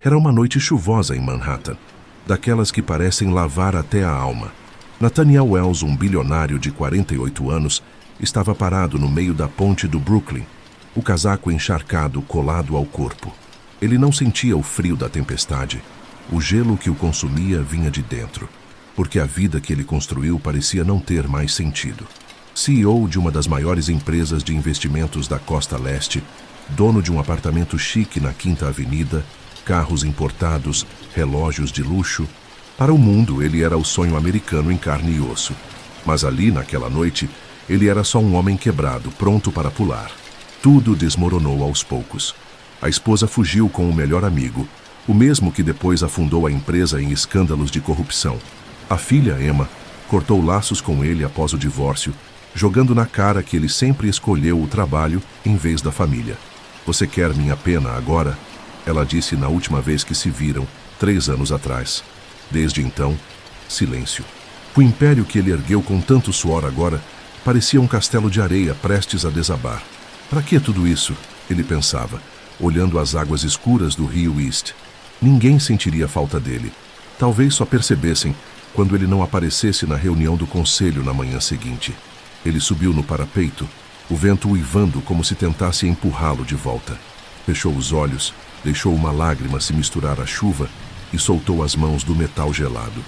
Era uma noite chuvosa em Manhattan, daquelas que parecem lavar até a alma. Nathaniel Wells, um bilionário de 48 anos, estava parado no meio da ponte do Brooklyn, o casaco encharcado colado ao corpo. Ele não sentia o frio da tempestade. O gelo que o consumia vinha de dentro, porque a vida que ele construiu parecia não ter mais sentido. CEO de uma das maiores empresas de investimentos da Costa Leste, dono de um apartamento chique na Quinta Avenida, carros importados, relógios de luxo. Para o mundo, ele era o sonho americano em carne e osso. Mas ali, naquela noite, ele era só um homem quebrado, pronto para pular. Tudo desmoronou aos poucos. A esposa fugiu com o melhor amigo, o mesmo que depois afundou a empresa em escândalos de corrupção. A filha, Emma, cortou laços com ele após o divórcio, jogando na cara que ele sempre escolheu o trabalho em vez da família. "Você quer minha pena agora?" ela disse na última vez que se viram, 3 anos atrás. Desde então, silêncio. O império que ele ergueu com tanto suor agora parecia um castelo de areia prestes a desabar. Para que tudo isso? Ele pensava, olhando as águas escuras do rio East. Ninguém sentiria falta dele. Talvez só percebessem quando ele não aparecesse na reunião do conselho na manhã seguinte. Ele subiu no parapeito, o vento uivando como se tentasse empurrá-lo de volta. Fechou os olhos, deixou uma lágrima se misturar à chuva e soltou as mãos do metal gelado.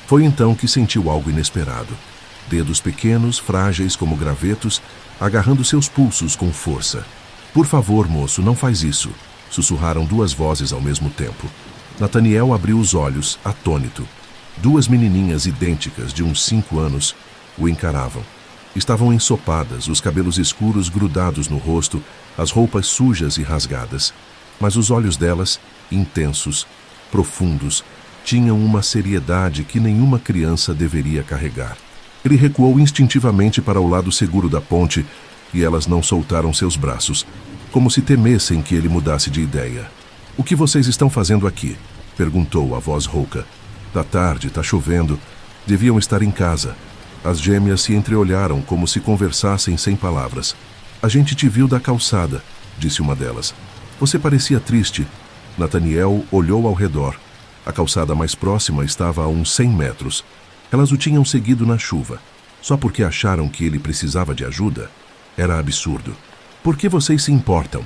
Foi então que sentiu algo inesperado. Dedos pequenos, frágeis como gravetos, agarrando seus pulsos com força. "Por favor, moço, não faz isso", sussurraram 2 vozes ao mesmo tempo. Nathaniel abriu os olhos, atônito. 2 menininhas idênticas, de uns 5 anos, o encaravam. Estavam ensopadas, os cabelos escuros grudados no rosto, as roupas sujas e rasgadas. Mas os olhos delas, intensos, profundos, tinham uma seriedade que nenhuma criança deveria carregar. Ele recuou instintivamente para o lado seguro da ponte e elas não soltaram seus braços, como se temessem que ele mudasse de ideia. "O que vocês estão fazendo aqui?" perguntou a voz rouca. "Da tarde, tá chovendo. Deviam estar em casa." As gêmeas se entreolharam como se conversassem sem palavras. "A gente te viu da calçada", disse uma delas. "Você parecia triste." Nathaniel olhou ao redor. A calçada mais próxima estava a uns 100 metros. Elas o tinham seguido na chuva, só porque acharam que ele precisava de ajuda. Era absurdo. "Por que vocês se importam?"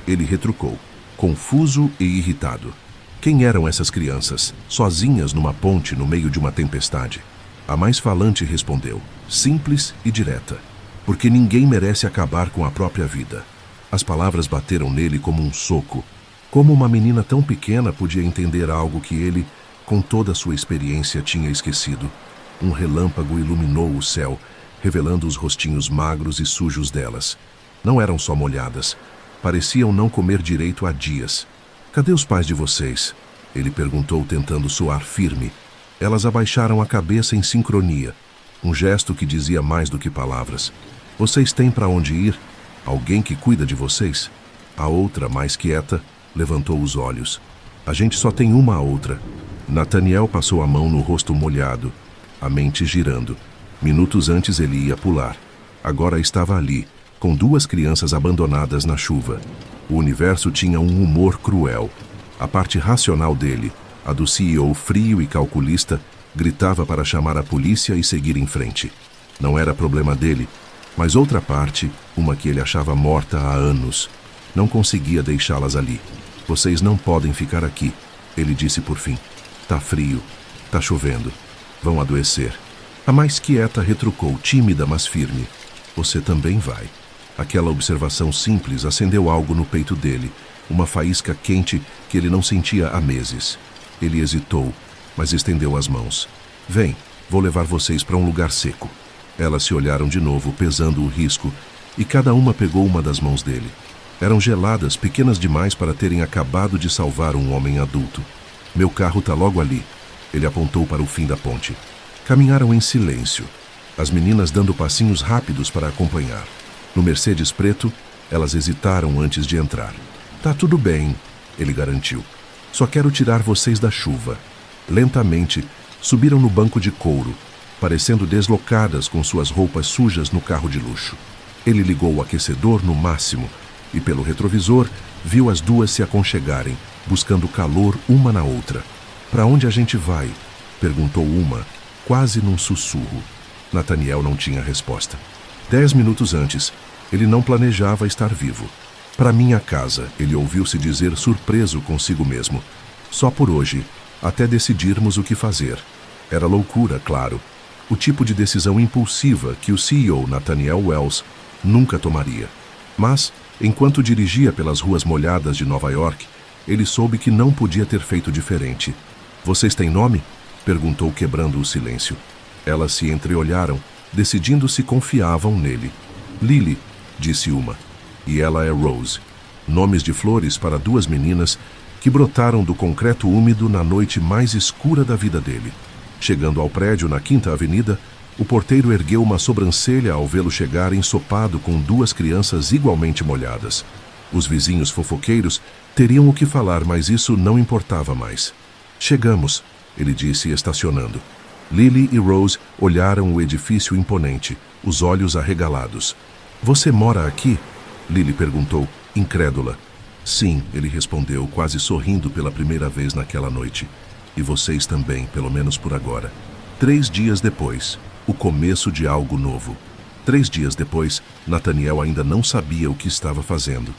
Ele retrucou, confuso e irritado. Quem eram essas crianças, sozinhas numa ponte no meio de uma tempestade? A mais falante respondeu, simples e direta. "Porque ninguém merece acabar com a própria vida." As palavras bateram nele como um soco. Como uma menina tão pequena podia entender algo que ele, com toda a sua experiência, tinha esquecido? Um relâmpago iluminou o céu, revelando os rostinhos magros e sujos delas. Não eram só molhadas. Pareciam não comer direito há dias. "Cadê os pais de vocês?" ele perguntou, tentando soar firme. Elas abaixaram a cabeça em sincronia, um gesto que dizia mais do que palavras. "Vocês têm para onde ir? Alguém que cuida de vocês?" A outra, mais quieta, levantou os olhos. "A gente só tem uma outra." Nathaniel passou a mão no rosto molhado, a mente girando. Minutos antes ele ia pular. Agora estava ali, com 2 crianças abandonadas na chuva. O universo tinha um humor cruel. A parte racional dele, a do CEO frio e calculista, gritava para chamar a polícia e seguir em frente. Não era problema dele, mas outra parte, uma que ele achava morta há anos, não conseguia deixá-las ali. "Vocês não podem ficar aqui", ele disse por fim. "Tá frio, tá chovendo, vão adoecer." A mais quieta retrucou, tímida mas firme. "Você também vai." Aquela observação simples acendeu algo no peito dele, uma faísca quente que ele não sentia há meses. Ele hesitou, mas estendeu as mãos. "Vem, vou levar vocês para um lugar seco." Elas se olharam de novo, pesando o risco, e cada uma pegou uma das mãos dele. Eram geladas, pequenas demais para terem acabado de salvar um homem adulto. "Meu carro tá logo ali." Ele apontou para o fim da ponte. Caminharam em silêncio, as meninas dando passinhos rápidos para acompanhar. No Mercedes preto, elas hesitaram antes de entrar. "Tá tudo bem", ele garantiu. "Só quero tirar vocês da chuva." Lentamente, subiram no banco de couro, parecendo deslocadas com suas roupas sujas no carro de luxo. Ele ligou o aquecedor no máximo e, pelo retrovisor, viu as 2 se aconchegarem, buscando calor uma na outra. Para onde a gente vai? Perguntou uma, quase num sussurro. Nathaniel não tinha resposta. 10 minutos antes, ele não planejava estar vivo. Para minha casa, ele ouviu-se dizer surpreso consigo mesmo. Só por hoje, até decidirmos o que fazer. Era loucura, claro. O tipo de decisão impulsiva que o CEO Nathaniel Wells nunca tomaria. Mas, enquanto dirigia pelas ruas molhadas de Nova York, ele soube que não podia ter feito diferente. Vocês têm nome? Perguntou, quebrando o silêncio. Elas se entreolharam, decidindo se confiavam nele. Lily, disse uma, e ela é Rose. Nomes de flores para duas meninas que brotaram do concreto úmido na noite mais escura da vida dele. Chegando ao prédio na 5ª Avenida, o porteiro ergueu uma sobrancelha ao vê-lo chegar ensopado com duas crianças igualmente molhadas. Os vizinhos fofoqueiros teriam o que falar, mas isso não importava mais. Chegamos, ele disse, estacionando. Lily e Rose olharam o edifício imponente, os olhos arregalados. Você mora aqui? Lily perguntou, incrédula. Sim, ele respondeu, quase sorrindo pela primeira vez naquela noite. E vocês também, pelo menos por agora. 3 dias depois, o começo de algo novo. 3 dias depois, Nathaniel ainda não sabia o que estava fazendo.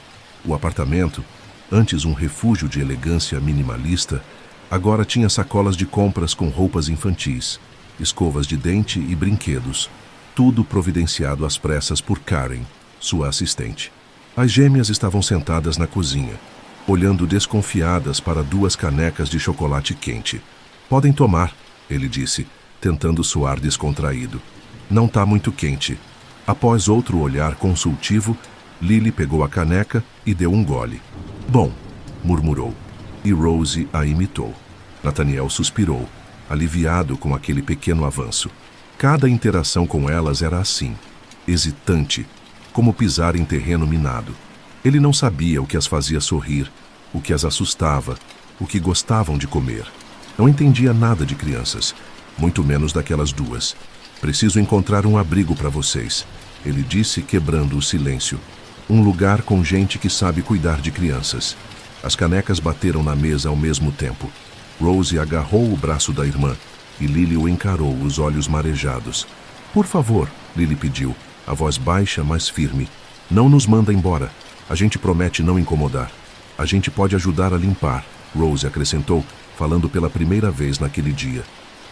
O apartamento, antes um refúgio de elegância minimalista, agora tinha sacolas de compras com roupas infantis, escovas de dente e brinquedos, tudo providenciado às pressas por Karen, sua assistente. As gêmeas estavam sentadas na cozinha, olhando desconfiadas para 2 canecas de chocolate quente. Podem tomar, ele disse, tentando soar descontraído. Não tá muito quente. Após outro olhar consultivo, Lily pegou a caneca e deu um gole. Bom, murmurou, e Rose a imitou. Nathaniel suspirou, aliviado com aquele pequeno avanço. Cada interação com elas era assim, hesitante, como pisar em terreno minado. Ele não sabia o que as fazia sorrir, o que as assustava, o que gostavam de comer. Não entendia nada de crianças, muito menos daquelas 2. Preciso encontrar um abrigo para vocês, ele disse, quebrando o silêncio. Um lugar com gente que sabe cuidar de crianças. As canecas bateram na mesa ao mesmo tempo. Rose agarrou o braço da irmã e Lily o encarou, os olhos marejados. Por favor, Lily pediu, a voz baixa, mas firme. Não nos manda embora. A gente promete não incomodar. A gente pode ajudar a limpar, Rose acrescentou, falando pela primeira vez naquele dia.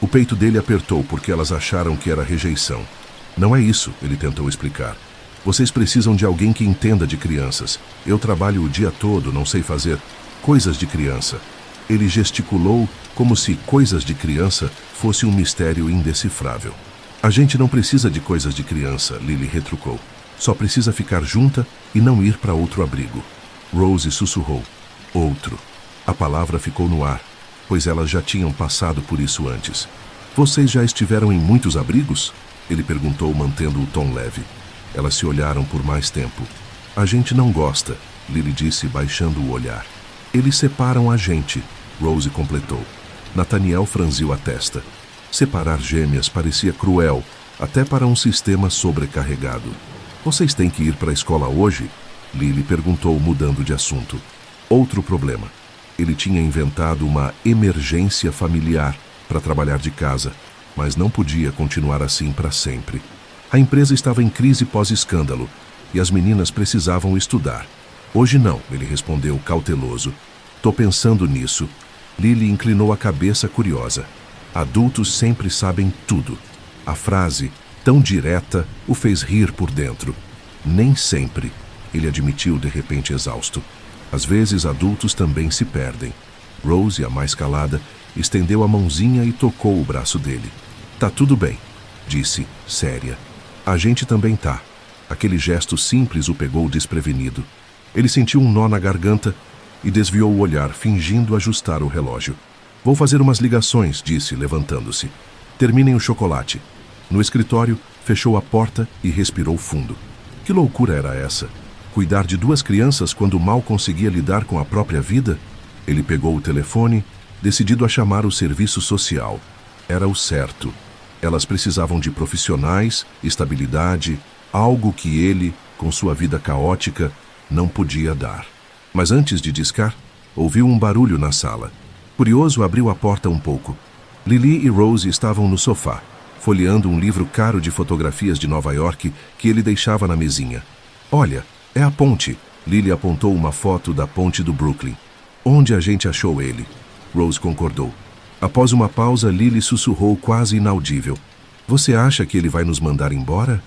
O peito dele apertou porque elas acharam que era rejeição. Não é isso, ele tentou explicar. Vocês precisam de alguém que entenda de crianças. Eu trabalho o dia todo, não sei fazer coisas de criança. Ele gesticulou como se coisas de criança fosse um mistério indecifrável. A gente não precisa de coisas de criança, Lily retrucou. Só precisa ficar junta e não ir para outro abrigo. Rose sussurrou. Outro. A palavra ficou no ar, pois elas já tinham passado por isso antes. Vocês já estiveram em muitos abrigos? Ele perguntou, mantendo o tom leve. Elas se olharam por mais tempo. A gente não gosta, Lily disse, baixando o olhar. Eles separam a gente, Rose completou. Nathaniel franziu a testa. Separar gêmeas parecia cruel, até para um sistema sobrecarregado. Vocês têm que ir para a escola hoje? Lily perguntou, mudando de assunto. Outro problema. Ele tinha inventado uma emergência familiar para trabalhar de casa, mas não podia continuar assim para sempre. A empresa estava em crise pós-escândalo e as meninas precisavam estudar. Hoje não, ele respondeu cauteloso. Tô pensando nisso. Lily inclinou a cabeça curiosa. Adultos sempre sabem tudo. A frase, tão direta, o fez rir por dentro. Nem sempre, ele admitiu de repente exausto. Às vezes adultos também se perdem. Rose, a mais calada, estendeu a mãozinha e tocou o braço dele. Tá tudo bem, disse, séria. A gente também tá. Aquele gesto simples o pegou desprevenido. Ele sentiu um nó na garganta e desviou o olhar, fingindo ajustar o relógio. Vou fazer umas ligações, disse, levantando-se. Terminem o chocolate. No escritório, fechou a porta e respirou fundo. Que loucura era essa? Cuidar de 2 crianças quando mal conseguia lidar com a própria vida? Ele pegou o telefone, decidido a chamar o serviço social. Era o certo. Elas precisavam de profissionais, estabilidade, algo que ele, com sua vida caótica, não podia dar. Mas antes de discar, Ouviu um barulho na sala. Curioso, abriu a porta um pouco. Lily e Rose estavam no sofá, folheando um livro caro de fotografias de Nova York que ele deixava na mesinha. Olha, é a ponte. Lily apontou uma foto da ponte do Brooklyn. Onde a gente achou ele? Rose concordou. Após uma pausa, Lily sussurrou quase inaudível. Você acha que ele vai nos mandar embora?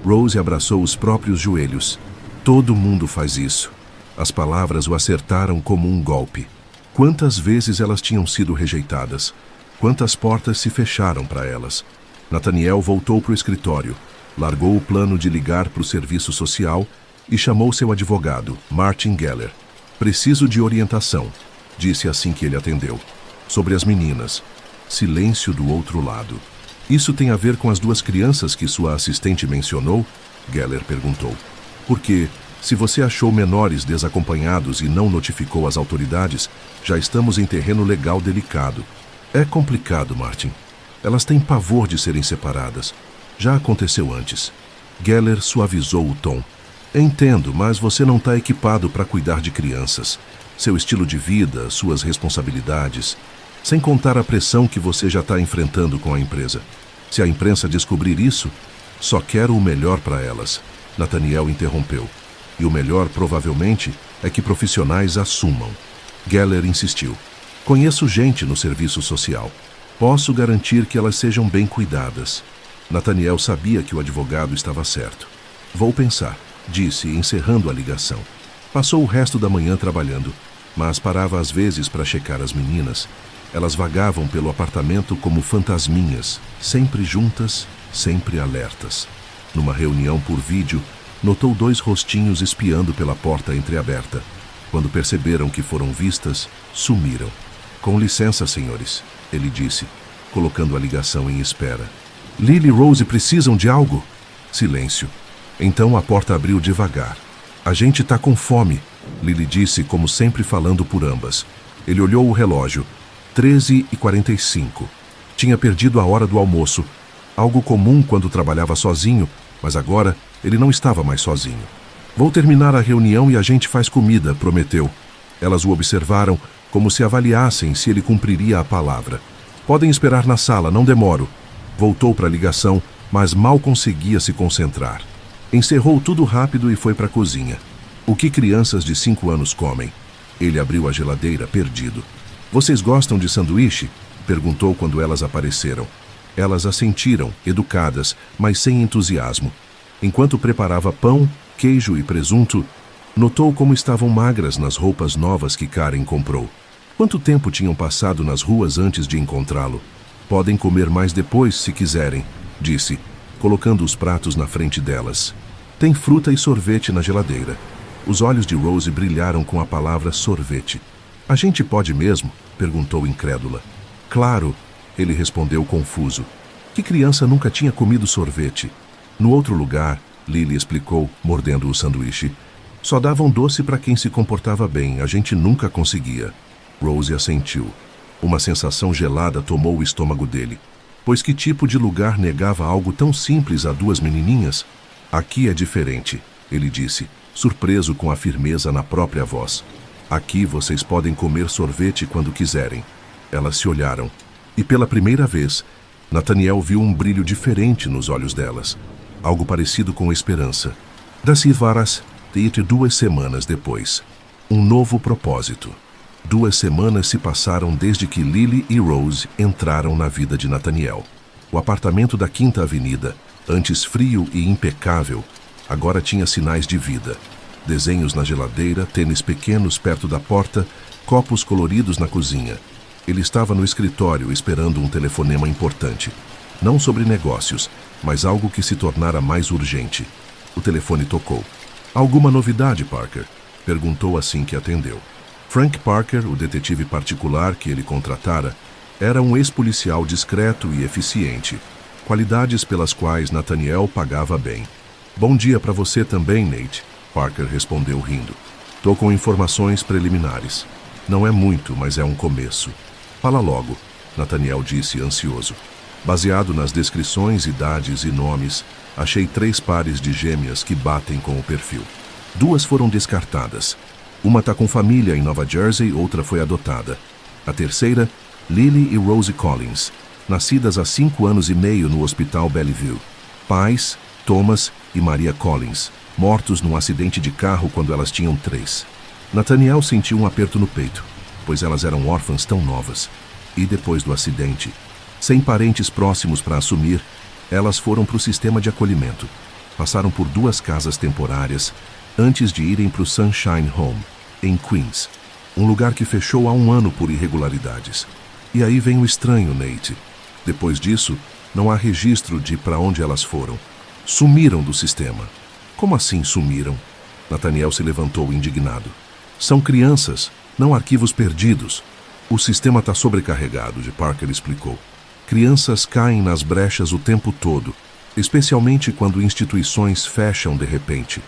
Rose abraçou os próprios joelhos. Todo mundo faz isso. As palavras o acertaram como um golpe. Quantas vezes elas tinham sido rejeitadas? Quantas portas se fecharam para elas? Nathaniel voltou para o escritório, largou o plano de ligar para o serviço social e chamou seu advogado, Martin Geller. Preciso de orientação, disse assim que ele atendeu. Sobre as meninas. Silêncio do outro lado. Isso tem a ver com as 2 crianças que sua assistente mencionou? Geller perguntou. Porque, se você achou menores desacompanhados e não notificou as autoridades, já estamos em terreno legal delicado. É complicado, Martin. Elas têm pavor de serem separadas. Já aconteceu antes. Geller suavizou o tom. Entendo, mas você não está equipado para cuidar de crianças. Seu estilo de vida, suas responsabilidades. Sem contar a pressão que você já está enfrentando com a empresa. Se a imprensa descobrir isso, só quero o melhor para elas. Nathaniel interrompeu. E o melhor, provavelmente, é que profissionais assumam. Geller insistiu. Conheço gente no serviço social. Posso garantir que elas sejam bem cuidadas. Nathaniel sabia que o advogado estava certo. Vou pensar, disse, encerrando a ligação. Passou o resto da manhã trabalhando, mas parava às vezes para checar as meninas. Elas vagavam pelo apartamento como fantasminhas, sempre juntas, sempre alertas. Numa reunião por vídeo, notou 2 rostinhos espiando pela porta entreaberta. Quando perceberam que foram vistas, sumiram. Com licença, senhores, ele disse, colocando a ligação em espera. Lily e Rose precisam de algo? Silêncio. Então a porta abriu devagar. A gente está com fome, Lily disse, como sempre falando por ambas. Ele olhou o relógio. 13h45. Tinha perdido a hora do almoço. Algo comum quando trabalhava sozinho, mas agora ele não estava mais sozinho. Vou terminar a reunião e a gente faz comida, prometeu. Elas o observaram como se avaliassem se ele cumpriria a palavra. Podem esperar na sala, não demoro. Voltou para a ligação, mas mal conseguia se concentrar. Encerrou tudo rápido e foi para a cozinha. O que crianças de 5 anos comem? Ele abriu a geladeira, perdido. Vocês gostam de sanduíche? Perguntou quando elas apareceram. Elas assentiram, educadas, mas sem entusiasmo. Enquanto preparava pão, queijo e presunto, notou como estavam magras nas roupas novas que Karen comprou. Quanto tempo tinham passado nas ruas antes de encontrá-lo? Podem comer mais depois, se quiserem, disse, colocando os pratos na frente delas. Tem fruta e sorvete na geladeira. Os olhos de Rose brilharam com a palavra sorvete. A gente pode mesmo? Perguntou incrédula. Claro, ele respondeu confuso. Que criança nunca tinha comido sorvete? No outro lugar, Lily explicou, mordendo o sanduíche. Só davam doce para quem se comportava bem, a gente nunca conseguia. Rose assentiu. Uma sensação gelada tomou o estômago dele. Pois que tipo de lugar negava algo tão simples a 2 menininhas? Aqui é diferente, ele disse, surpreso com a firmeza na própria voz. Aqui vocês podem comer sorvete quando quiserem. Elas se olharam. E pela primeira vez, Nathaniel viu um brilho diferente nos olhos delas. Algo parecido com esperança. Das varas, de 2 semanas depois. Um novo propósito. 2 semanas se passaram desde que Lily e Rose entraram na vida de Nathaniel. O apartamento da 5ª Avenida, antes frio e impecável, agora tinha sinais de vida. Desenhos na geladeira, tênis pequenos perto da porta, copos coloridos na cozinha. Ele estava no escritório esperando um telefonema importante. Não sobre negócios, mas algo que se tornara mais urgente. O telefone tocou. Alguma novidade, Parker? Perguntou assim que atendeu. Frank Parker, o detetive particular que ele contratara, era um ex-policial discreto e eficiente, qualidades pelas quais Nathaniel pagava bem. Bom dia para você também, Nate, Parker respondeu rindo. Tô com informações preliminares. Não é muito, mas é um começo. Fala logo, Nathaniel disse ansioso. Baseado nas descrições, idades e nomes, achei 3 pares de gêmeas que batem com o perfil. 2 foram descartadas. Uma está com família em Nova Jersey, outra foi adotada. A terceira, Lily e Rosie Collins, nascidas há 5 anos e meio no Hospital Bellevue. Pais, Thomas e Maria Collins, mortos num acidente de carro quando elas tinham 3. Nathaniel sentiu um aperto no peito, pois elas eram órfãs tão novas. E depois do acidente, sem parentes próximos para assumir, elas foram para o sistema de acolhimento. Passaram por 2 casas temporárias antes de irem para o Sunshine Home, em Queens, um lugar que fechou há 1 ano por irregularidades. E aí vem o estranho, Nate. Depois disso, não há registro de para onde elas foram. Sumiram do sistema. Como assim sumiram? Nathaniel se levantou indignado. São crianças, não arquivos perdidos. O sistema está sobrecarregado, Parker explicou. Crianças caem nas brechas o tempo todo, especialmente quando instituições fecham de repente.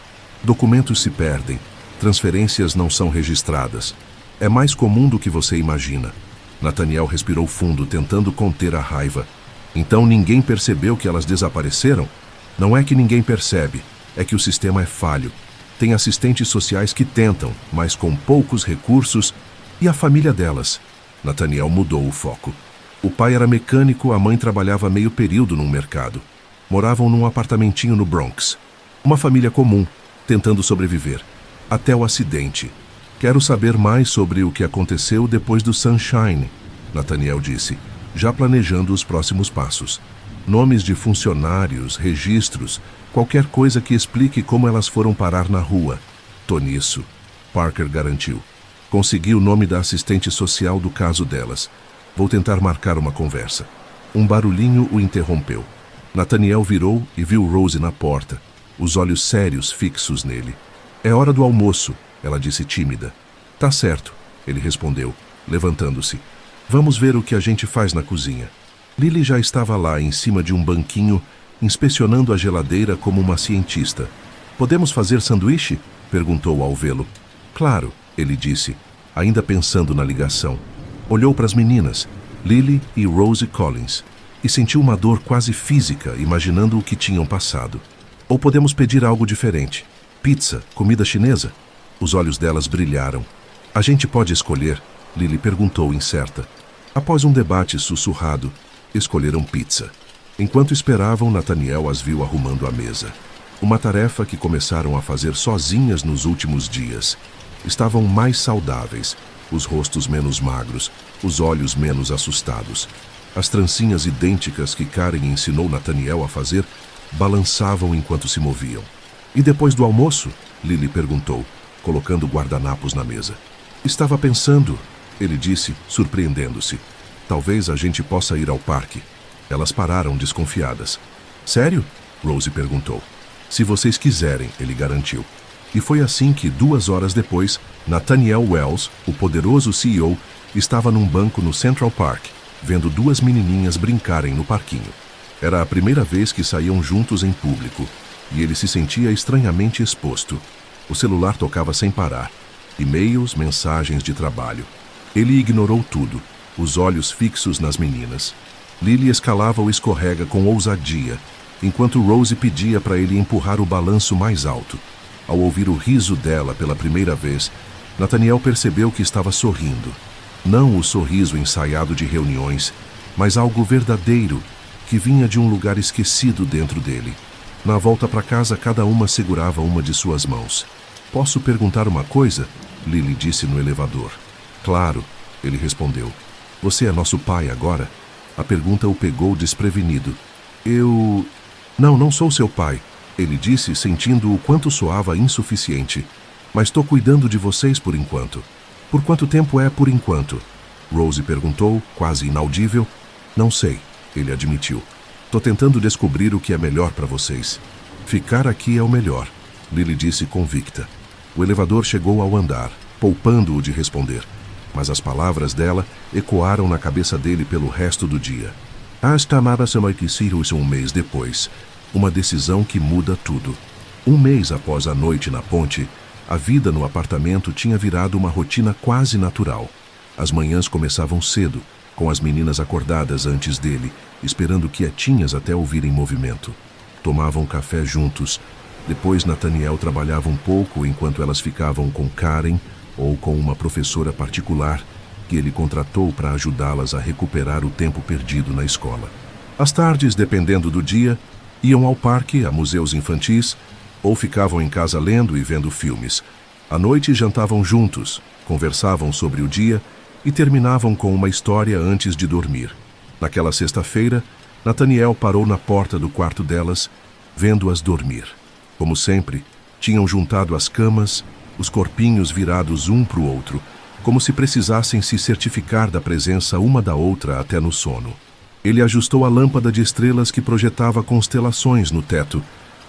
Documentos se perdem, transferências não são registradas. É mais comum do que você imagina. Nathaniel respirou fundo, tentando conter a raiva. Então ninguém percebeu que elas desapareceram? Não é que ninguém percebe, é que o sistema é falho. Tem assistentes sociais que tentam, mas com poucos recursos. E a família delas? Nathaniel mudou o foco. O pai era mecânico, a mãe trabalhava meio período num mercado. Moravam num apartamentinho no Bronx. Uma família comum, tentando sobreviver. Até o acidente. Quero saber mais sobre o que aconteceu depois do Sunshine, Nathaniel disse, já planejando os próximos passos. Nomes de funcionários, registros, qualquer coisa que explique como elas foram parar na rua. Tô nisso, Parker garantiu. Consegui o nome da assistente social do caso delas. Vou tentar marcar uma conversa. Um barulhinho o interrompeu. Nathaniel virou e viu Rosie na porta, os olhos sérios fixos nele. É hora do almoço, ela disse tímida. Tá certo, ele respondeu, levantando-se. Vamos ver o que a gente faz na cozinha. Lily já estava lá em cima de um banquinho, inspecionando a geladeira como uma cientista. Podemos fazer sanduíche? Perguntou ao vê-lo. Claro, ele disse, ainda pensando na ligação. Olhou para as meninas, Lily e Rosie Collins, e sentiu uma dor quase física, imaginando o que tinham passado. Ou podemos pedir algo diferente. Pizza, comida chinesa? Os olhos delas brilharam. A gente pode escolher? Lily perguntou incerta. Após um debate sussurrado, escolheram pizza. Enquanto esperavam, Nathaniel as viu arrumando a mesa. Uma tarefa que começaram a fazer sozinhas nos últimos dias. Estavam mais saudáveis, os rostos menos magros, os olhos menos assustados. As trancinhas idênticas que Karen ensinou Nathaniel a fazer balançavam enquanto se moviam. E depois do almoço? Lily perguntou, colocando guardanapos na mesa. Estava pensando, ele disse, surpreendendo-se. Talvez a gente possa ir ao parque. Elas pararam desconfiadas. Sério? Rosie perguntou. Se vocês quiserem, ele garantiu. E foi assim que, 2 horas depois, Nathaniel Wells, o poderoso CEO, estava num banco no Central Park, vendo 2 menininhas brincarem no parquinho. Era a primeira vez que saíam juntos em público, e ele se sentia estranhamente exposto. O celular tocava sem parar. E-mails, mensagens de trabalho. Ele ignorou tudo, os olhos fixos nas meninas. Lily escalava o escorrega com ousadia, enquanto Rosie pedia para ele empurrar o balanço mais alto. Ao ouvir o riso dela pela primeira vez, Nathaniel percebeu que estava sorrindo. Não o sorriso ensaiado de reuniões, mas algo verdadeiro, que vinha de um lugar esquecido dentro dele. Na volta para casa, cada uma segurava uma de suas mãos. Posso perguntar uma coisa? Lily disse no elevador. Claro, ele respondeu. Você é nosso pai agora? A pergunta o pegou desprevenido. Não sou seu pai, ele disse, sentindo o quanto soava insuficiente. Mas estou cuidando de vocês por enquanto. Por quanto tempo é por enquanto? Rosie perguntou, quase inaudível. Não sei, ele admitiu. Estou tentando descobrir o que é melhor para vocês. Ficar aqui é o melhor, Lily disse convicta. O elevador chegou ao andar, poupando-o de responder. Mas as palavras dela ecoaram na cabeça dele pelo resto do dia. Um mês depois, uma decisão que muda tudo. 1 mês após a noite na ponte, a vida no apartamento tinha virado uma rotina quase natural. As manhãs começavam cedo, com as meninas acordadas antes dele, esperando quietinhas até ouvirem movimento. Tomavam café juntos. Depois Nathaniel trabalhava um pouco enquanto elas ficavam com Karen, ou com uma professora particular que ele contratou para ajudá-las a recuperar o tempo perdido na escola. Às tardes, dependendo do dia, iam ao parque, a museus infantis, ou ficavam em casa lendo e vendo filmes. À noite, jantavam juntos, conversavam sobre o dia e terminavam com uma história antes de dormir. Naquela sexta-feira, Nathaniel parou na porta do quarto delas, vendo-as dormir. Como sempre, tinham juntado as camas, os corpinhos virados um para o outro, como se precisassem se certificar da presença uma da outra até no sono. Ele ajustou a lâmpada de estrelas que projetava constelações no teto,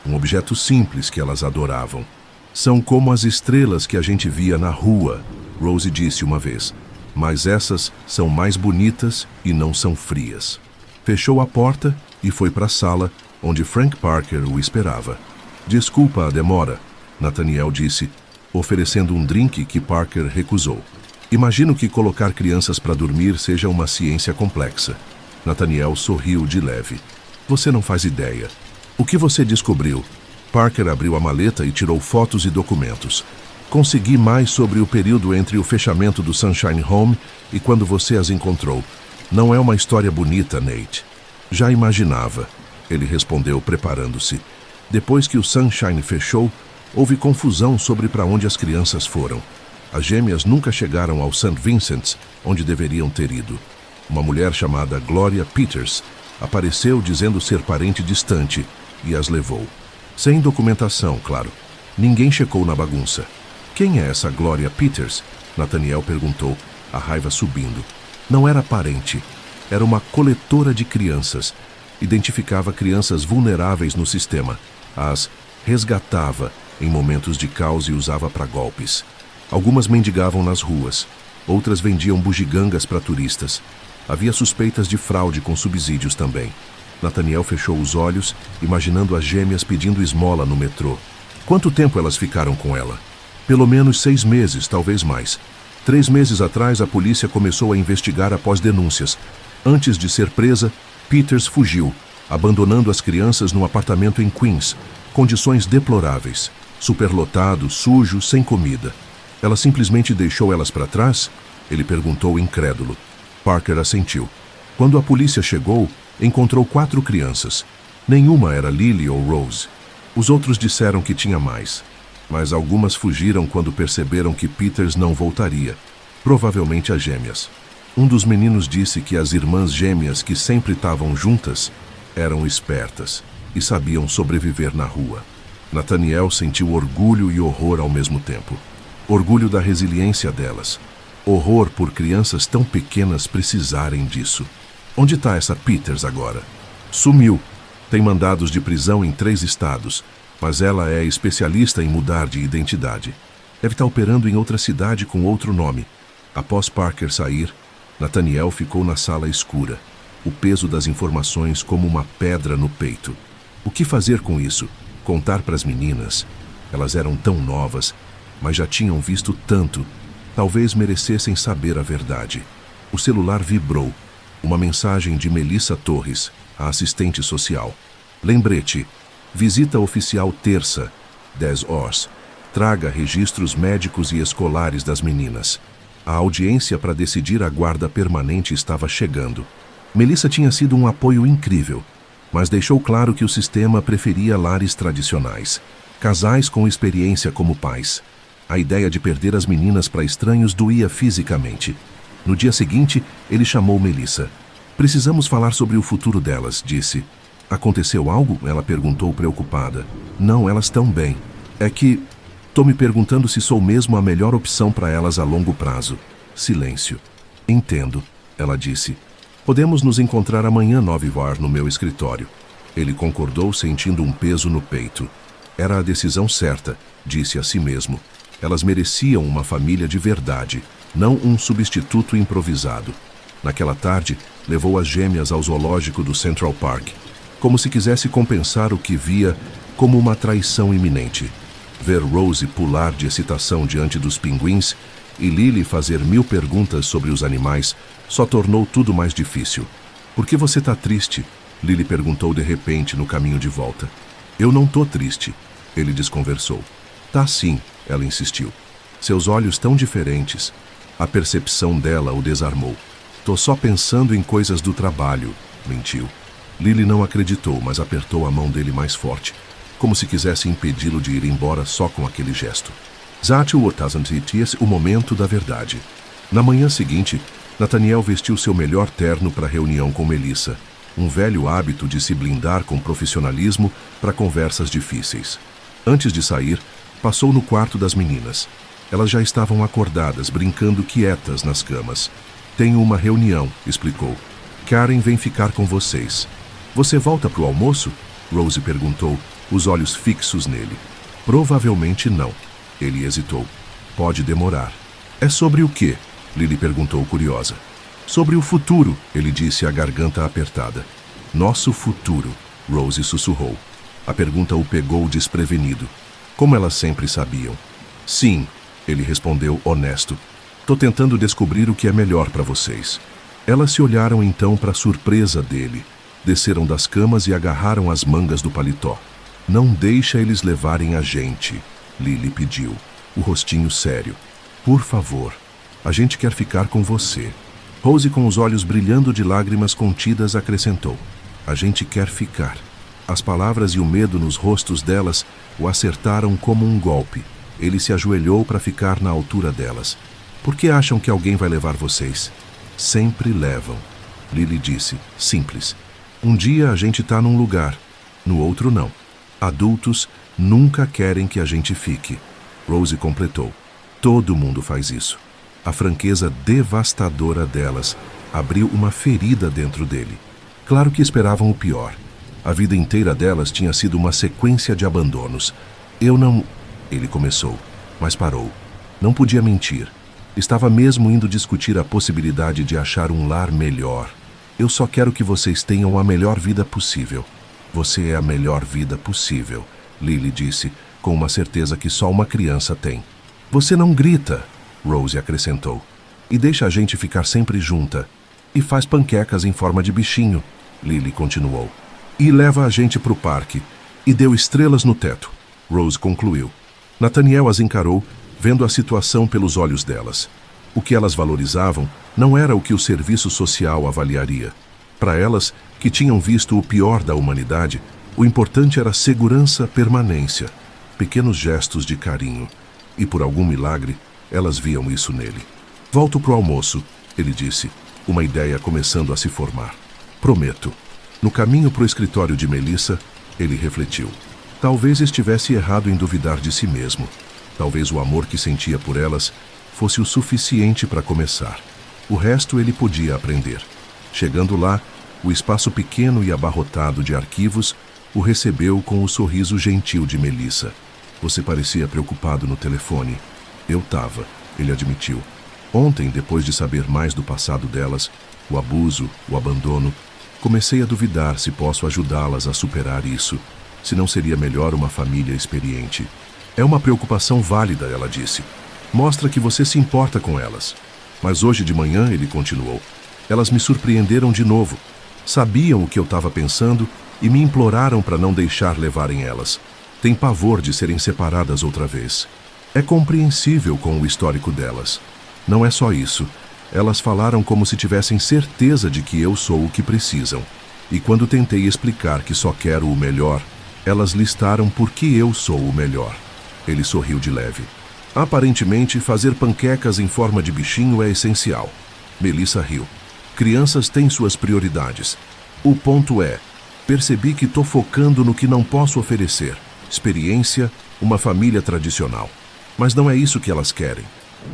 um objeto simples que elas adoravam. São como as estrelas que a gente via na rua, Rose disse uma vez, mas essas são mais bonitas e não são frias. Fechou a porta e foi para a sala, onde Frank Parker o esperava. Desculpa a demora, Nathaniel disse, oferecendo um drink que Parker recusou. Imagino que colocar crianças para dormir seja uma ciência complexa. Nathaniel sorriu de leve. Você não faz ideia. O que você descobriu? Parker abriu a maleta e tirou fotos e documentos. Consegui mais sobre o período entre o fechamento do Sunshine Home e quando você as encontrou. Não é uma história bonita, Nate. Já imaginava, ele respondeu preparando-se. Depois que o Sunshine fechou, houve confusão sobre para onde as crianças foram. As gêmeas nunca chegaram ao St. Vincent's, onde deveriam ter ido. Uma mulher chamada Gloria Peters apareceu dizendo ser parente distante e as levou. Sem documentação, claro. Ninguém checou na bagunça. Quem é essa Gloria Peters? Nathaniel perguntou, a raiva subindo. Não era parente. Era uma coletora de crianças. Identificava crianças vulneráveis no sistema. As resgatava em momentos de caos e usava para golpes. Algumas mendigavam nas ruas. Outras vendiam bugigangas para turistas. Havia suspeitas de fraude com subsídios também. Nathaniel fechou os olhos, imaginando as gêmeas pedindo esmola no metrô. Quanto tempo elas ficaram com ela? Pelo menos 6 meses, talvez mais. 3 meses atrás, a polícia começou a investigar após denúncias. Antes de ser presa, Peters fugiu, abandonando as crianças num apartamento em Queens. Condições deploráveis. Superlotado, sujo, sem comida. Ela simplesmente deixou elas para trás? Ele perguntou incrédulo. Parker assentiu. Quando a polícia chegou, encontrou 4 crianças. Nenhuma era Lily ou Rose. Os outros disseram que tinha mais. Mas algumas fugiram quando perceberam que Peters não voltaria. Provavelmente as gêmeas. Um dos meninos disse que as irmãs gêmeas que sempre estavam juntas eram espertas e sabiam sobreviver na rua. Nathaniel sentiu orgulho e horror ao mesmo tempo. Orgulho da resiliência delas. Horror por crianças tão pequenas precisarem disso. Onde está essa Peters agora? Sumiu. Tem mandados de prisão em 3 estados, mas ela é especialista em mudar de identidade. Deve estar operando em outra cidade com outro nome. Após Parker sair, Nathaniel ficou na sala escura, o peso das informações como uma pedra no peito. O que fazer com isso? Contar para as meninas? Elas eram tão novas, mas já tinham visto tanto. Talvez merecessem saber a verdade. O celular vibrou. Uma mensagem de Melissa Torres, a assistente social. Lembrete. Visita oficial terça, 10 horas. Traga registros médicos e escolares das meninas. A audiência para decidir a guarda permanente estava chegando. Melissa tinha sido um apoio incrível, mas deixou claro que o sistema preferia lares tradicionais. Casais com experiência como pais. A ideia de perder as meninas para estranhos doía fisicamente. No dia seguinte, ele chamou Melissa. Precisamos falar sobre o futuro delas, disse. Aconteceu algo? Ela perguntou preocupada. Não, elas estão bem. É que... Tô me perguntando se sou mesmo a melhor opção para elas a longo prazo. Silêncio. Entendo, ela disse. Podemos nos encontrar amanhã, 9 horas, no meu escritório. Ele concordou, sentindo um peso no peito. Era a decisão certa, disse a si mesmo. Elas mereciam uma família de verdade, não um substituto improvisado. Naquela tarde, levou as gêmeas ao zoológico do Central Park, como se quisesse compensar o que via como uma traição iminente. Ver Rose pular de excitação diante dos pinguins e Lily fazer 1000 perguntas sobre os animais só tornou tudo mais difícil. Por que você tá triste? Lily perguntou de repente no caminho de volta. Eu não tô triste, ele desconversou. Tá sim, ela insistiu. Seus olhos tão diferentes. A percepção dela o desarmou. Tô só pensando em coisas do trabalho, mentiu. Lily não acreditou, mas apertou a mão dele mais forte, como se quisesse impedi-lo de ir embora só com aquele gesto. O momento da verdade. Na manhã seguinte, Nathaniel vestiu seu melhor terno para a reunião com Melissa, um velho hábito de se blindar com profissionalismo para conversas difíceis. Antes de sair, passou no quarto das meninas. Elas já estavam acordadas, brincando quietas nas camas. Tenho uma reunião, explicou. Karen vem ficar com vocês. Você volta para o almoço? Rose perguntou, os olhos fixos nele. Provavelmente não. Ele hesitou. Pode demorar. É sobre o quê? Lily perguntou curiosa. Sobre o futuro, ele disse, a garganta apertada. Nosso futuro, Rose sussurrou. A pergunta o pegou desprevenido. Como elas sempre sabiam. Sim, ele respondeu honesto. Tô tentando descobrir o que é melhor para vocês. Elas se olharam então para a surpresa dele. Desceram das camas e agarraram as mangas do paletó. Não deixa eles levarem a gente, Lily pediu, o rostinho sério. Por favor, a gente quer ficar com você. Rose, com os olhos brilhando de lágrimas contidas, acrescentou. A gente quer ficar. As palavras e o medo nos rostos delas o acertaram como um golpe. Ele se ajoelhou para ficar na altura delas. Por que acham que alguém vai levar vocês? Sempre levam. Lily disse, simples. Um dia a gente tá num lugar, no outro não. Adultos nunca querem que a gente fique. Rose completou. Todo mundo faz isso. A franqueza devastadora delas abriu uma ferida dentro dele. Claro que esperavam o pior. A vida inteira delas tinha sido uma sequência de abandonos. Eu não... Ele começou, mas parou. Não podia mentir. Estava mesmo indo discutir a possibilidade de achar um lar melhor. Eu só quero que vocês tenham a melhor vida possível. Você é a melhor vida possível, Lily disse, com uma certeza que só uma criança tem. Você não grita, Rose acrescentou. E deixa a gente ficar sempre junta. E faz panquecas em forma de bichinho, Lily continuou. E leva a gente para o parque. E deu estrelas no teto, Rose concluiu. Nathaniel as encarou, vendo a situação pelos olhos delas. O que elas valorizavam não era o que o serviço social avaliaria. Para elas, que tinham visto o pior da humanidade, o importante era segurança, permanência, pequenos gestos de carinho. E por algum milagre, elas viam isso nele. Volto pro almoço, ele disse, uma ideia começando a se formar. Prometo. No caminho pro escritório de Melissa, ele refletiu. Talvez estivesse errado em duvidar de si mesmo. Talvez o amor que sentia por elas fosse o suficiente para começar. O resto ele podia aprender. Chegando lá, o espaço pequeno e abarrotado de arquivos o recebeu com o sorriso gentil de Melissa. Você parecia preocupado no telefone. Eu tava, ele admitiu. Ontem, depois de saber mais do passado delas, o abuso, o abandono, comecei a duvidar se posso ajudá-las a superar isso, se não seria melhor uma família experiente. É uma preocupação válida, ela disse. Mostra que você se importa com elas. Mas hoje de manhã, ele continuou, elas me surpreenderam de novo. Sabiam o que eu estava pensando e me imploraram para não deixar levarem elas. Têm pavor de serem separadas outra vez. É compreensível com o histórico delas. Não é só isso. Elas falaram como se tivessem certeza de que eu sou o que precisam. E quando tentei explicar que só quero o melhor, elas listaram por que eu sou o melhor. Ele sorriu de leve. Aparentemente, fazer panquecas em forma de bichinho é essencial. Melissa riu. Crianças têm suas prioridades. O ponto é, percebi que estou focando no que não posso oferecer. Experiência, uma família tradicional. Mas não é isso que elas querem.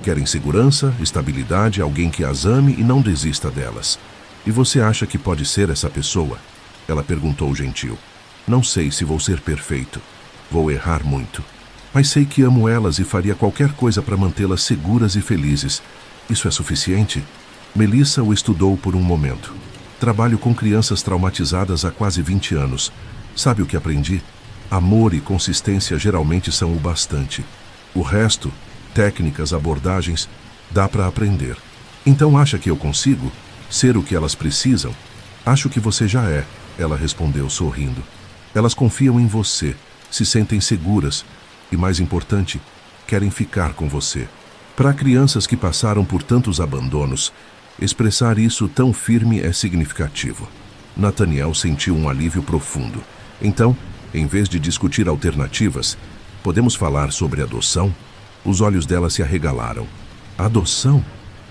Querem segurança, estabilidade, alguém que as ame e não desista delas. E você acha que pode ser essa pessoa? Ela perguntou gentil. Não sei se vou ser perfeito. Vou errar muito. Mas sei que amo elas e faria qualquer coisa para mantê-las seguras e felizes. Isso é suficiente? Melissa o estudou por um momento. Trabalho com crianças traumatizadas há quase 20 anos. Sabe o que aprendi? Amor e consistência geralmente são o bastante. O resto, técnicas, abordagens, dá para aprender. Então acha que eu consigo ser o que elas precisam? Acho que você já é, ela respondeu sorrindo. Elas confiam em você, se sentem seguras e, mais importante, querem ficar com você. Para crianças que passaram por tantos abandonos, expressar isso tão firme é significativo. Nathaniel sentiu um alívio profundo. Então, em vez de discutir alternativas, podemos falar sobre adoção? Os olhos dela se arregalaram. Adoção?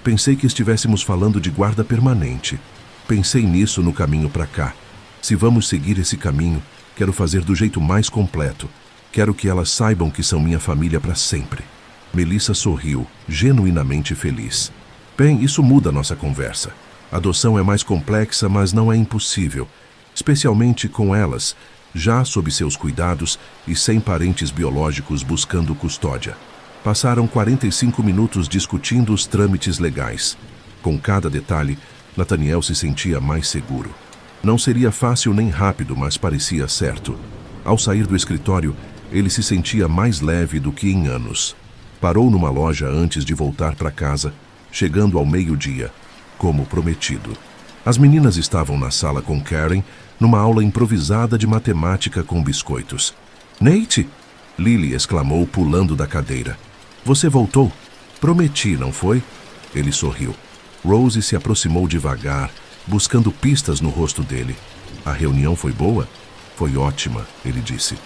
Pensei que estivéssemos falando de guarda permanente. Pensei nisso no caminho para cá. Se vamos seguir esse caminho, quero fazer do jeito mais completo. Quero que elas saibam que são minha família para sempre. Melissa sorriu, genuinamente feliz. Bem, isso muda nossa conversa. A adoção é mais complexa, mas não é impossível. Especialmente com elas, já sob seus cuidados e sem parentes biológicos buscando custódia. Passaram 45 minutos discutindo os trâmites legais. Com cada detalhe, Nathaniel se sentia mais seguro. Não seria fácil nem rápido, mas parecia certo. Ao sair do escritório, ele se sentia mais leve do que em anos. Parou numa loja antes de voltar para casa, chegando ao meio-dia, como prometido. As meninas estavam na sala com Karen, numa aula improvisada de matemática com biscoitos. "Nate!" Lily exclamou, pulando da cadeira. "Você voltou? Prometi, não foi?" Ele sorriu. Rose se aproximou devagar, buscando pistas no rosto dele. "A reunião foi boa?" "Foi ótima", ele disse.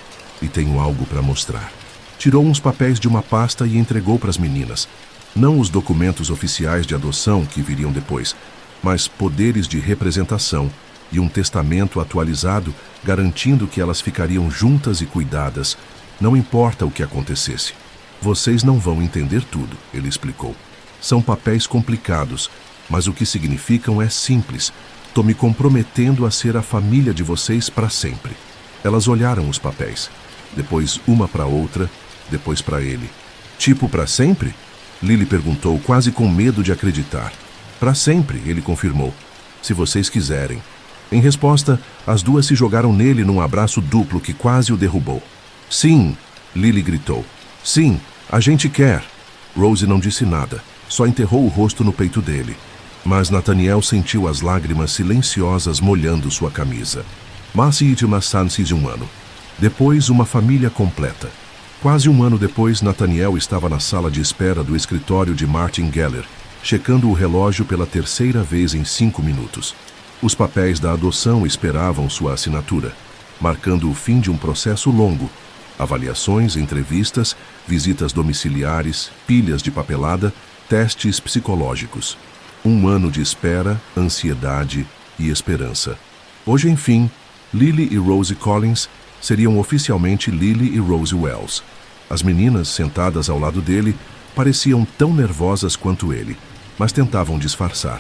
"E tenho algo para mostrar." Tirou uns papéis de uma pasta e entregou para as meninas. Não os documentos oficiais de adoção que viriam depois, mas poderes de representação e um testamento atualizado garantindo que elas ficariam juntas e cuidadas, não importa o que acontecesse. "Vocês não vão entender tudo", ele explicou. "São papéis complicados, mas o que significam é simples. Estou me comprometendo a ser a família de vocês para sempre." Elas olharam os papéis, depois uma para outra, depois para ele. "Tipo para sempre?" Lily perguntou, quase com medo de acreditar. "Para sempre", ele confirmou. "Se vocês quiserem." Em resposta, as duas se jogaram nele num abraço duplo que quase o derrubou. "Sim", Lily gritou. "Sim, a gente quer." Rose não disse nada, só enterrou o rosto no peito dele. Mas Nathaniel sentiu as lágrimas silenciosas molhando sua camisa. Um ano. Depois, uma família completa. Quase um ano depois, Nathaniel estava na sala de espera do escritório de Martin Geller, checando o relógio pela terceira vez em 5 minutos. Os papéis da adoção esperavam sua assinatura, marcando o fim de um processo longo. Avaliações, entrevistas, visitas domiciliares, pilhas de papelada, testes psicológicos. Um ano de espera, ansiedade e esperança. Hoje, enfim, Lily e Rose Collins seriam oficialmente Lily e Rose Wells. As meninas, sentadas ao lado dele, pareciam tão nervosas quanto ele, mas tentavam disfarçar.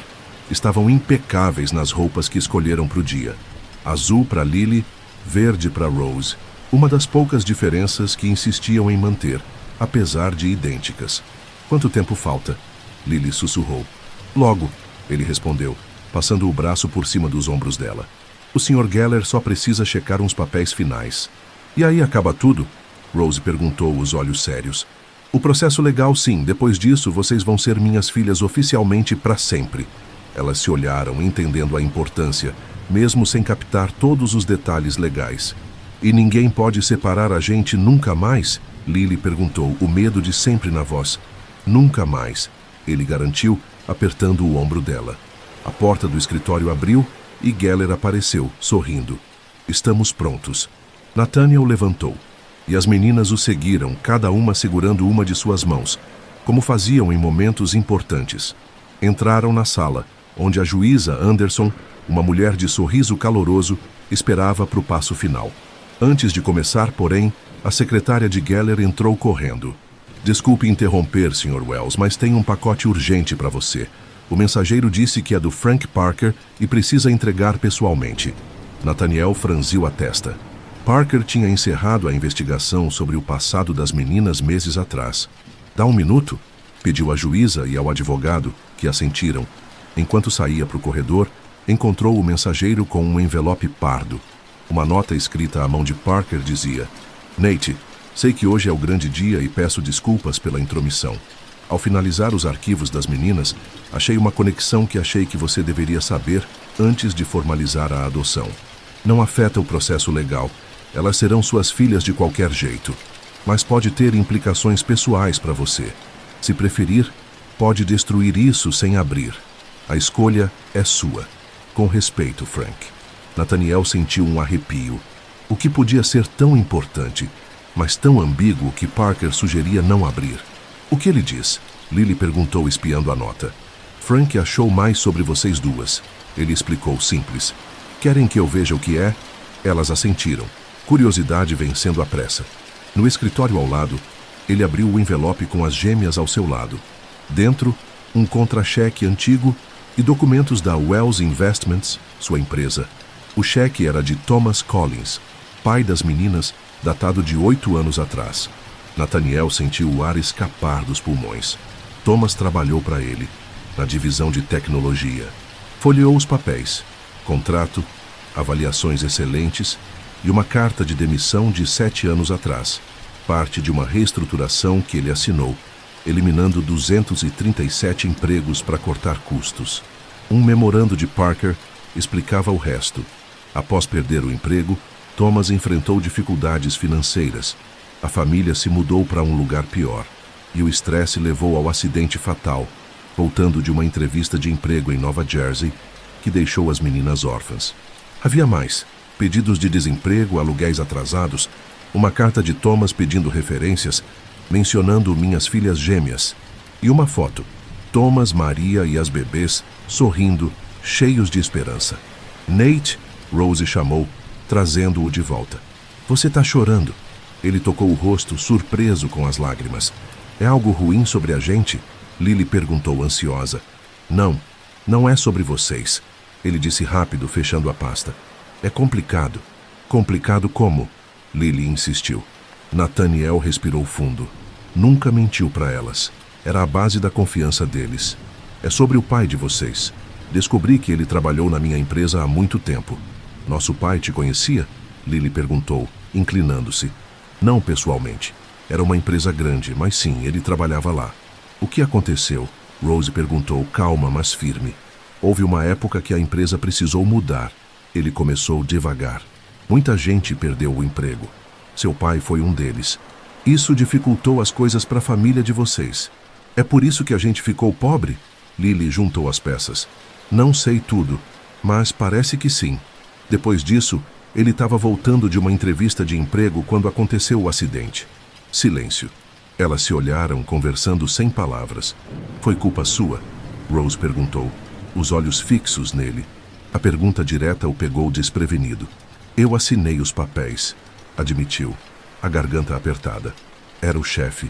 Estavam impecáveis nas roupas que escolheram para o dia. Azul para Lily, verde para Rose. Uma das poucas diferenças que insistiam em manter, apesar de idênticas. "Quanto tempo falta?" Lily sussurrou. "Logo", ele respondeu, passando o braço por cima dos ombros dela. "O Sr. Geller só precisa checar uns papéis finais." "E aí acaba tudo?" Rose perguntou, os olhos sérios. "O processo legal, sim. Depois disso, vocês vão ser minhas filhas oficialmente para sempre." Elas se olharam, entendendo a importância, mesmo sem captar todos os detalhes legais. "E ninguém pode separar a gente nunca mais?" Lily perguntou, o medo de sempre na voz. "Nunca mais", ele garantiu, apertando o ombro dela. A porta do escritório abriu e Geller apareceu, sorrindo. "Estamos prontos." Nathaniel levantou, e as meninas o seguiram, cada uma segurando uma de suas mãos, como faziam em momentos importantes. Entraram na sala, onde a juíza Anderson, uma mulher de sorriso caloroso, esperava para o passo final. Antes de começar, porém, a secretária de Geller entrou correndo. "Desculpe interromper, Sr. Wells, mas tem um pacote urgente para você. O mensageiro disse que é do Frank Parker e precisa entregar pessoalmente." Nathaniel franziu a testa. Parker tinha encerrado a investigação sobre o passado das meninas meses atrás. "Dá um minuto?" pediu à juíza e ao advogado, que assentiram. Enquanto saía para o corredor, encontrou o mensageiro com um envelope pardo. Uma nota escrita à mão de Parker dizia: "Nate, sei que hoje é o grande dia e peço desculpas pela intromissão. Ao finalizar os arquivos das meninas, achei uma conexão que achei que você deveria saber antes de formalizar a adoção. Não afeta o processo legal. Elas serão suas filhas de qualquer jeito. mas pode ter implicações pessoais para você. Se preferir, pode destruir isso sem abrir. A escolha é sua. Com respeito, Frank. Nathaniel sentiu um arrepio. O que podia ser tão importante, mas tão ambíguo que Parker sugeria não abrir? O que ele diz? Lily perguntou, espiando a nota. Frank achou mais sobre vocês duas. Ele explicou simples. Querem que eu veja o que é? Elas assentiram, curiosidade vencendo a pressa. No escritório ao lado, ele abriu o envelope com as gêmeas ao seu lado. Dentro, um contra-cheque antigo e documentos da Wells Investments, sua empresa. O cheque era de Thomas Collins, pai das meninas, datado de 8 anos atrás. Nathaniel sentiu o ar escapar dos pulmões. Thomas trabalhou para ele, na divisão de tecnologia. Folheou os papéis, contrato, avaliações excelentes e uma carta de demissão de 7 anos atrás, parte de uma reestruturação que ele assinou, eliminando 237 empregos para cortar custos. Um memorando de Parker explicava o resto. Após perder o emprego, Thomas enfrentou dificuldades financeiras. A família se mudou para um lugar pior, e o estresse levou ao acidente fatal, voltando de uma entrevista de emprego em Nova Jersey, que deixou as meninas órfãs. Havia mais: pedidos de desemprego, aluguéis atrasados, uma carta de Thomas pedindo referências, mencionando minhas filhas gêmeas, e uma foto: Thomas, Maria e as bebês, sorrindo, cheios de esperança. Nate, Rose chamou, trazendo-o de volta. Você está chorando. Ele tocou o rosto, surpreso com as lágrimas. É algo ruim sobre a gente? Lily perguntou ansiosa. Não, não é sobre vocês. Ele disse rápido, fechando a pasta. É complicado. Complicado como? Lily insistiu. Nathaniel respirou fundo. Nunca mentiu para elas. Era a base da confiança deles. É sobre o pai de vocês. Descobri que ele trabalhou na minha empresa há muito tempo. Nosso pai te conhecia? Lily perguntou, inclinando-se. Não pessoalmente. Era uma empresa grande, mas sim, ele trabalhava lá. O que aconteceu? Rose perguntou, calma, mas firme. Houve uma época que a empresa precisou mudar. Ele começou devagar. Muita gente perdeu o emprego. Seu pai foi um deles. Isso dificultou as coisas para a família de vocês. É por isso que a gente ficou pobre? Lily juntou as peças. Não sei tudo, mas parece que sim. Depois disso, ele estava voltando de uma entrevista de emprego quando aconteceu o acidente. Silêncio. Elas se olharam, conversando sem palavras. Foi culpa sua? Rose perguntou, os olhos fixos nele. A pergunta direta o pegou desprevenido. Eu assinei os papéis, admitiu, a garganta apertada. Era o chefe.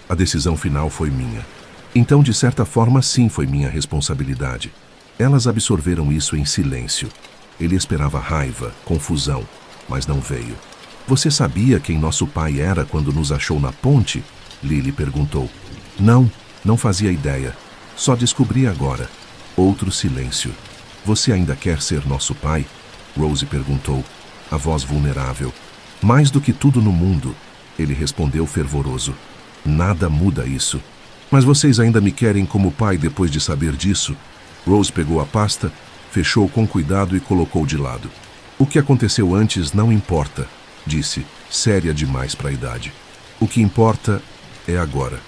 A decisão final foi minha. Então, de certa forma, sim, foi minha responsabilidade. Elas absorveram isso em silêncio. Ele esperava raiva, confusão, mas não veio. Você sabia quem nosso pai era quando nos achou na ponte? Lily perguntou. Não, não fazia ideia. Só descobri agora. Outro silêncio. Você ainda quer ser nosso pai? Rose perguntou, a voz vulnerável. Mais do que tudo no mundo, ele respondeu fervoroso. Nada muda isso. Mas vocês ainda me querem como pai depois de saber disso? Rose pegou a pasta, fechou com cuidado e colocou de lado. O que aconteceu antes não importa, disse, séria demais para a idade. O que importa é agora.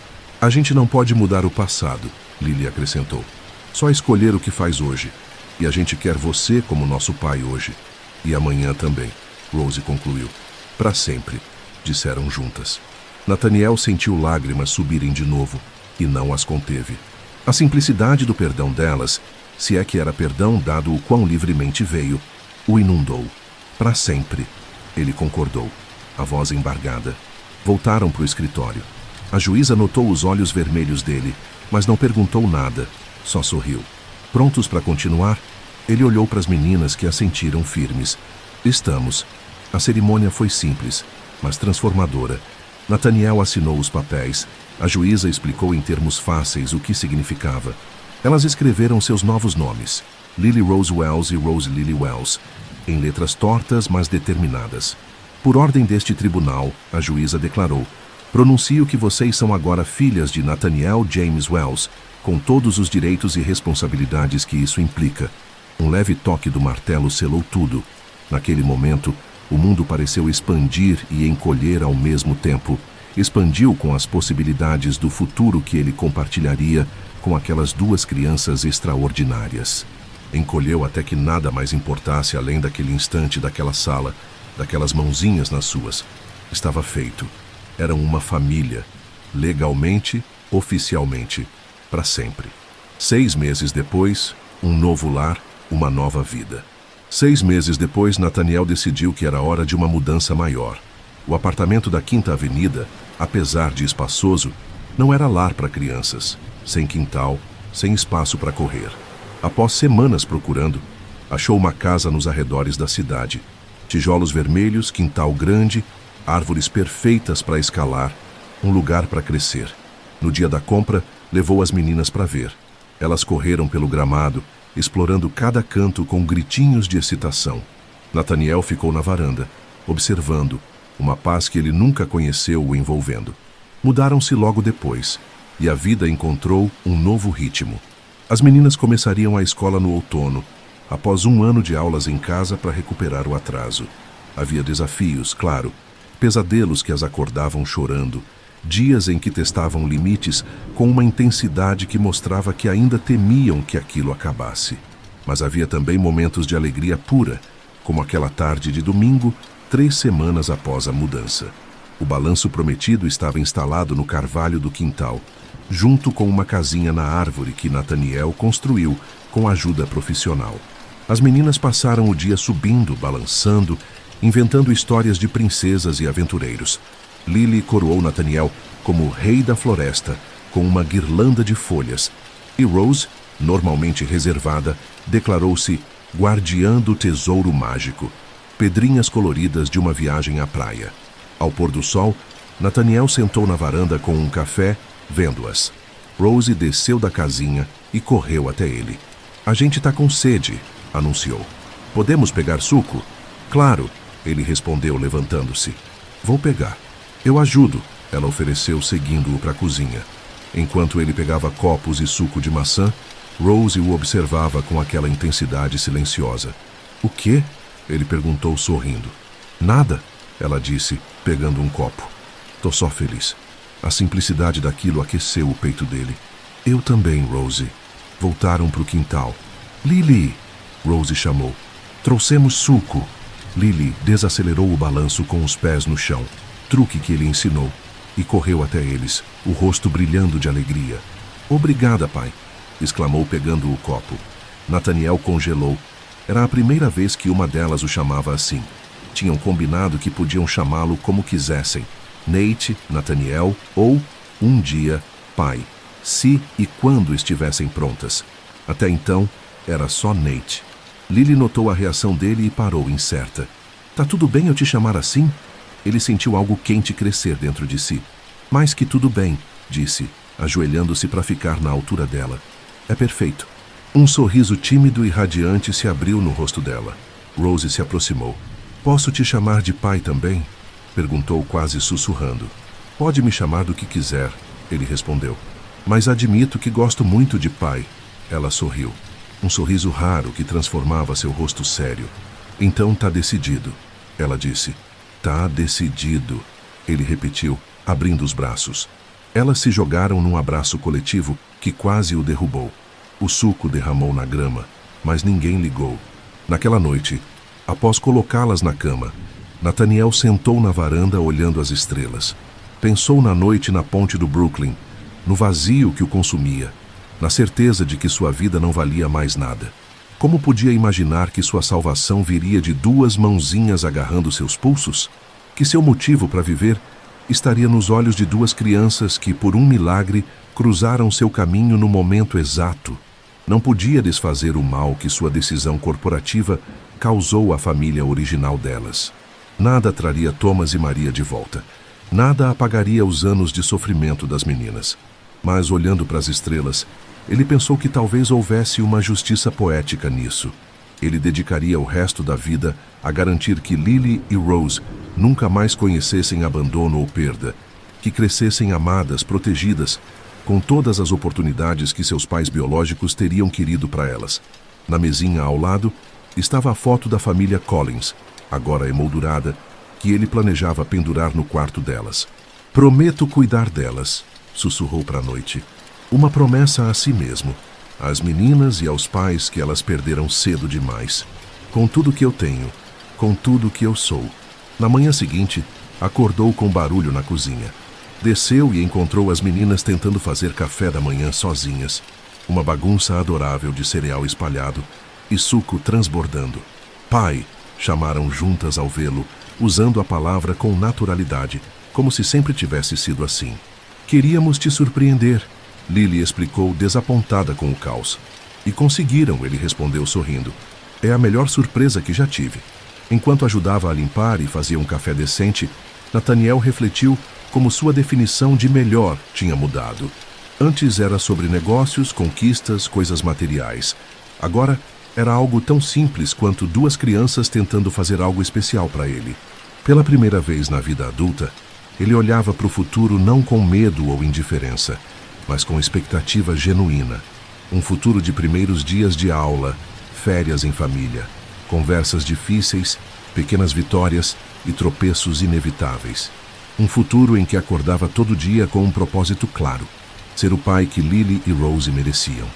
A gente não pode mudar o passado, Lily acrescentou. Só escolher o que faz hoje. E a gente quer você como nosso pai hoje. E amanhã também, Rose concluiu. Para sempre, disseram juntas. Nathaniel sentiu lágrimas subirem de novo e não as conteve. A simplicidade do perdão delas, se é que era perdão dado o quão livremente veio, o inundou. Para sempre, ele concordou, a voz embargada. Voltaram para o escritório. A juíza notou os olhos vermelhos dele, mas não perguntou nada, só sorriu. Prontos para continuar, ele olhou para as meninas que assentiram firmes. Estamos. A cerimônia foi simples, mas transformadora. Nathaniel assinou os papéis. A juíza explicou em termos fáceis o que significava. Elas escreveram seus novos nomes, Lily Rose Wells e Rose Lily Wells, em letras tortas, mas determinadas. Por ordem deste tribunal, a juíza declarou: pronuncio que vocês são agora filhas de Nathaniel James Wells, com todos os direitos e responsabilidades que isso implica. Um leve toque do martelo selou tudo. Naquele momento, o mundo pareceu expandir e encolher ao mesmo tempo, expandiu com as possibilidades do futuro que ele compartilharia com aquelas duas crianças extraordinárias. Encolheu até que nada mais importasse além daquele instante, daquela sala, daquelas mãozinhas nas suas. Estava feito. Eram uma família, legalmente, oficialmente, para sempre. 6 meses depois, um novo lar, uma nova vida. 6 meses depois, Nathaniel decidiu que era hora de uma mudança maior. O apartamento da Quinta Avenida, apesar de espaçoso, não era lar para crianças, sem quintal, sem espaço para correr. Após semanas procurando, achou uma casa nos arredores da cidade. Tijolos vermelhos, quintal grande, árvores perfeitas para escalar, um lugar para crescer. No dia da compra, levou as meninas para ver. Elas correram pelo gramado, explorando cada canto com gritinhos de excitação. Nathaniel ficou na varanda, observando, uma paz que ele nunca conheceu o envolvendo. Mudaram-se logo depois, e a vida encontrou um novo ritmo. As meninas começariam a escola no outono, após 1 ano de aulas em casa para recuperar o atraso. Havia desafios, claro, pesadelos que as acordavam chorando, dias em que testavam limites com uma intensidade que mostrava que ainda temiam que aquilo acabasse. Mas havia também momentos de alegria pura, como aquela tarde de domingo, 3 semanas após a mudança. O balanço prometido estava instalado no carvalho do quintal, junto com uma casinha na árvore que Nathaniel construiu com ajuda profissional. As meninas passaram o dia subindo, balançando, inventando histórias de princesas e aventureiros. Lily coroou Nathaniel como rei da floresta, com uma guirlanda de folhas, e Rose, normalmente reservada, declarou-se guardiã do tesouro mágico, pedrinhas coloridas de uma viagem à praia. Ao pôr do sol, Nathaniel sentou na varanda com um café, vendo-as. Rose desceu da casinha e correu até ele. "A gente tá com sede", anunciou. "Podemos pegar suco?" "Claro", ele respondeu, levantando-se. "Vou pegar." "Eu ajudo", ela ofereceu, seguindo-o para a cozinha. Enquanto ele pegava copos e suco de maçã, Rose o observava com aquela intensidade silenciosa. "O quê?" ele perguntou, sorrindo. "Nada", ela disse, pegando um copo. "Tô só feliz." A simplicidade daquilo aqueceu o peito dele. "Eu também, Rose." Voltaram para o quintal. "Lily!" Rose chamou. "Trouxemos suco." Lily desacelerou o balanço com os pés no chão, truque que ele ensinou, e correu até eles, o rosto brilhando de alegria. "Obrigada, pai!" exclamou, pegando o copo. Nathaniel congelou. Era a primeira vez que uma delas o chamava assim. Tinham combinado que podiam chamá-lo como quisessem. Nate, Nathaniel ou, um dia, pai, se e quando estivessem prontas. Até então, era só Nate. Lily notou a reação dele e parou, incerta. "Tá tudo bem eu te chamar assim?" Ele sentiu algo quente crescer dentro de si. "Mais que tudo bem", disse, ajoelhando-se para ficar na altura dela. "É perfeito." Um sorriso tímido e radiante se abriu no rosto dela. Rose se aproximou. "Posso te chamar de pai também?" perguntou, quase sussurrando. "Pode me chamar do que quiser", ele respondeu. "Mas admito que gosto muito de pai." Ela sorriu. Um sorriso raro que transformava seu rosto sério. "Então tá decidido", ela disse. "Tá decidido", ele repetiu, abrindo os braços. Elas se jogaram num abraço coletivo que quase o derrubou. O suco derramou na grama, mas ninguém ligou. Naquela noite, após colocá-las na cama, Nathaniel sentou na varanda olhando as estrelas. Pensou na noite na ponte do Brooklyn, no vazio que o consumia, na certeza de que sua vida não valia mais nada. Como podia imaginar que sua salvação viria de 2 mãozinhas agarrando seus pulsos? Que seu motivo para viver estaria nos olhos de 2 crianças que, por um milagre, cruzaram seu caminho no momento exato. Não podia desfazer o mal que sua decisão corporativa causou à família original delas. Nada traria Thomas e Maria de volta. Nada apagaria os anos de sofrimento das meninas. Mas, olhando para as estrelas, ele pensou que talvez houvesse uma justiça poética nisso. Ele dedicaria o resto da vida a garantir que Lily e Rose nunca mais conhecessem abandono ou perda, que crescessem amadas, protegidas, com todas as oportunidades que seus pais biológicos teriam querido para elas. Na mesinha ao lado estava a foto da família Collins, agora emoldurada, que ele planejava pendurar no quarto delas. Prometo cuidar delas, sussurrou para a noite. Uma promessa a si mesmo, às meninas e aos pais que elas perderam cedo demais. Com tudo que eu tenho, com tudo que eu sou. Na manhã seguinte, acordou com barulho na cozinha. Desceu e encontrou as meninas tentando fazer café da manhã sozinhas. Uma bagunça adorável de cereal espalhado e suco transbordando. Pai, chamaram juntas ao vê-lo, usando a palavra com naturalidade, como se sempre tivesse sido assim. Queríamos te surpreender, Lily explicou, desapontada com o caos. E conseguiram, ele respondeu sorrindo. É a melhor surpresa que já tive. Enquanto ajudava a limpar e fazia um café decente, Nathaniel refletiu como sua definição de melhor tinha mudado. Antes era sobre negócios, conquistas, coisas materiais. Agora era algo tão simples quanto duas crianças tentando fazer algo especial para ele. Pela primeira vez na vida adulta, ele olhava para o futuro não com medo ou indiferença, mas com expectativa genuína. Um futuro de primeiros dias de aula, férias em família, conversas difíceis, pequenas vitórias e tropeços inevitáveis. Um futuro em que acordava todo dia com um propósito claro: ser o pai que Lily e Rose mereciam.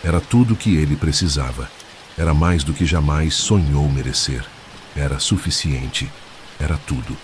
Era tudo o que ele precisava. Era mais do que jamais sonhou merecer. Era suficiente. Era tudo.